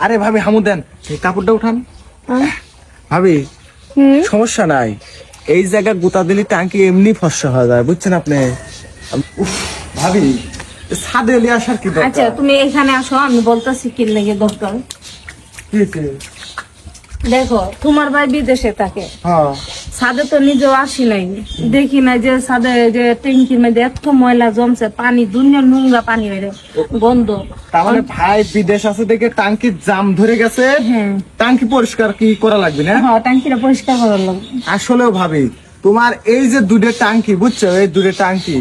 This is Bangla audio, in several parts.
আরে ভাবি হামু দেন, এই কাপড়টা উঠান। ভাবি সমস্যা নাই, এই জায়গা গুতা দিলে টাঙ্কি এমনি ফর্সা হয়ে যায়, বুঝছেন আপনি। উফ, ভাবি ছাদে এলে আসার কি আচ্ছা দরকার? তুমি এখানে আসো, আমি বলতেছি কি লাগে দরকার। কি হয়েছে? দেখো তোমার ভাই বিদেশে থাকে, হ্যাঁ ছাদে তো নিজেও আসি নাই, দেখি নাই যে ছাদে যে ট্যাঙ্কির মধ্যে এত ময়লা জমছে, পানি দুনিয়া নোংরা পানি বেড়ে গন্ধ। তার মানে ভাই বিদেশ আছে দেখে টাঙ্কি জাম ধরে গেছে। হ্যাঁ টাঙ্কি পরিষ্কার কি করা লাগবে না? হ্যাঁ, ট্যাঙ্কিটা পরিষ্কার করার লাগবে। আসলেও ভাবি তোমার এই যে দুটো টাঙ্কি, বুঝছো, এই দুটো টাঙ্কি,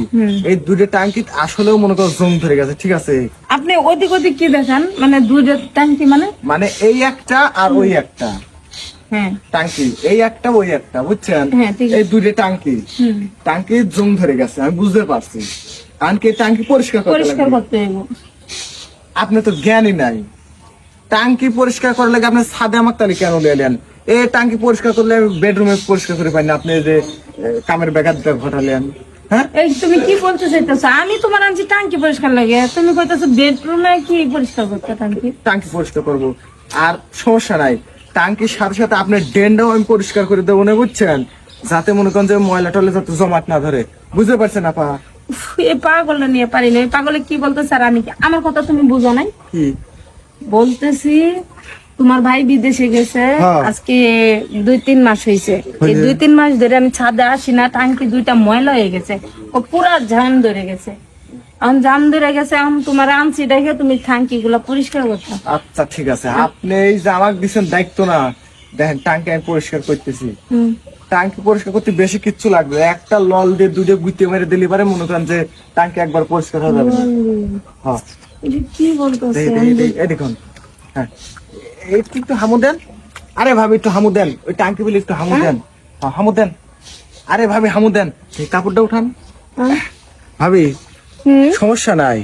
এই দুটো টাঙ্কি আসলেও মনে করো জং ধরে গেছে, ঠিক আছে। আপনি ওদিক ওদিক কি দেখেন, মানে দুইটা ট্যাঙ্কি মানে? মানে এই একটা আর ওই একটা হ্যাঁ টাঙ্কি, এই একটা ওই একটা, বুঝছেন। হ্যাঁ, ঠিক আছে। এই দুটো টাঙ্কি, টাঙ্কি জং ধরে গেছে, আমি বুঝতে পারছি। টাঙ্কি টাঙ্কি পরিষ্কার করতে পরিষ্কার লাগবে। করতে হইব। আপনি তো জ্ঞানই নাই, টাঙ্কি পরিষ্কার করার লাগে আপনি ছাদে আমার তাহলে কেন এলেন? এই টাঙ্কি পরিষ্কার করলে বেডরুমে পরিষ্কার করে পাইনি, আপনি যে কামের ব্যাঘাতটা ঘটালেন। হ্যাঁ এই তুমি কি বলতে চাইতেছো? আমি তোমার আনছি টাঙ্কি পরিষ্কার লাগে, তুমি কইতেছো বেডরুমে কি পরিষ্কার করতে টাঙ্কি? টাঙ্কি পরিষ্কার করবো, আর সমস্যা নাই, টাঙ্কির সাথে সাথে আপনার ড্রেনটাও আমি পরিষ্কার করে দেবো না, বুঝছেন, যাতে মনে করেন যে ময়লা টলে যাতে জমাট না ধরে, বুঝতে পারছেন আপা? উফ, এই পাগলটা নিয়ে পারি না, এই পাগলে কি বলতেছে আর আমি কি? আমার কথা তুমি বুঝো নাই? কি বলতেছি তোমার ভাই বিদেশে গেছে, হ্যাঁ। আজকে 2-3 মাস হয়েছে। এই 2-3 মাস ধরে আমি ছাদে আসি না, টাঙ্কি দুইটা ময়লা হয়ে গেছে, ও পুরা জাম ধরে গেছে। এখন জাম ধরে গেছে, এখন তোমার আনছি দেখে তুমি টাঙ্কি গুলা পরিষ্কার করতে। আচ্ছা ঠিক আছে, আপনি এই যে আমাকে দিচ্ছেন দায়িত্ব না, দেখেন টাঙ্কি আমি পরিষ্কার করতেছি। টাঙ্কি পরিষ্কার করতে বেশি কিচ্ছু লাগবে, একটা লল দিয়ে দুটো গুইতে মেরে দিলে পারে মনে করেন যে টাঙ্কি একবার পরিষ্কার হয়ে যাবে। হ্যাঁ এটা কি বলতেছে? এই দেখুন, হ্যাঁ একটু হামু দেন। আরে ভাবি একটু হামু দেন, ওই টাঙ্কি বলে একটু হামু দেন। হ্যাঁ, হামু দেন। আরে ভাবি হামু দেন, এই কাপড়টা উঠান। ভাবি সমস্যা নাই,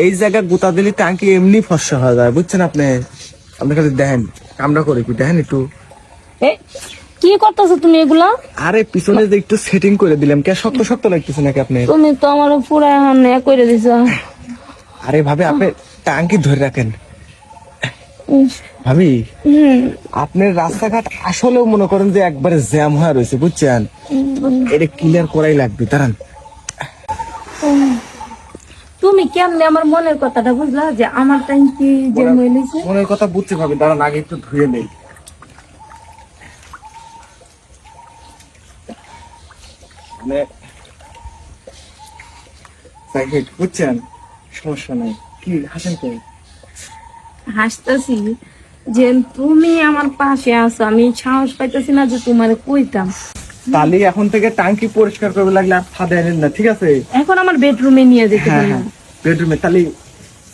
এই জায়গা গুতা দিলে টাঙ্কি এমনি ফর্সা হয়ে যায়, বুঝছেন আপনি। আপনি খালি দেখেন কামড়া করে কি দেখেন একটু। এ, কি করতেছো তুমি এগুলা? আরে পিছনে যে একটু সেটিং করে দিলাম, কে শক্ত শক্ত লাগতেছে নাকি আপনি? তুমি তো আমার পুরা এখন করে দিছো। আরে ভাবি আপনি টাঙ্কি ধরে রাখেন। ইস, ভাবি আপনার রাস্তাঘাট আসলেও মনে করেন যে একবারে জ্যাম হয়ে রয়েছে, বুঝছেন, এটা ক্লিয়ার করাই লাগবে, দাঁড়ান। তুমি কেমনে আমার মনের কথাটা বুঝলা যে আমার ট্যাঙ্কি যে মইলিছে? মনের কথা বুঝতে পারবেন, দাঁড়ান আগে একটু ধুয়ে নেই। মানে বুঝছেন, সমস্যা নাই। কি হাসেন কে? হাসতেছি যে তুমি আমার পাশে আছো, আমি সাহস পাইতেছি না যে তোমার কইতাম। তাহলে এখন থেকে টাঙ্কি পরিষ্কার করবে লাগলে আর ফাঁদে আনেন না, ঠিক আছে? এখন আমার বেডরুমে নিয়ে যেতে হ্যাঁ পারি। হ্যাঁ, বেডরুমে। তাহলে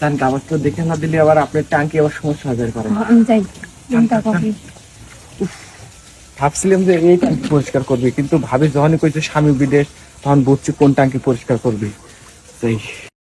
তার কাগজ তো দেখে না দিলে আবার আপনার টাঙ্কি আবার সমস্যা হয়ে পারে। আমি যাই চিন্তা করি। ভাবছিলাম যে এই টাঙ্কি পরিষ্কার করবে, কিন্তু ভাবি যখনই কইছে স্বামী বিদেশ, তখন বুঝছি কোন টাঙ্কি পরিষ্কার করবে। সেই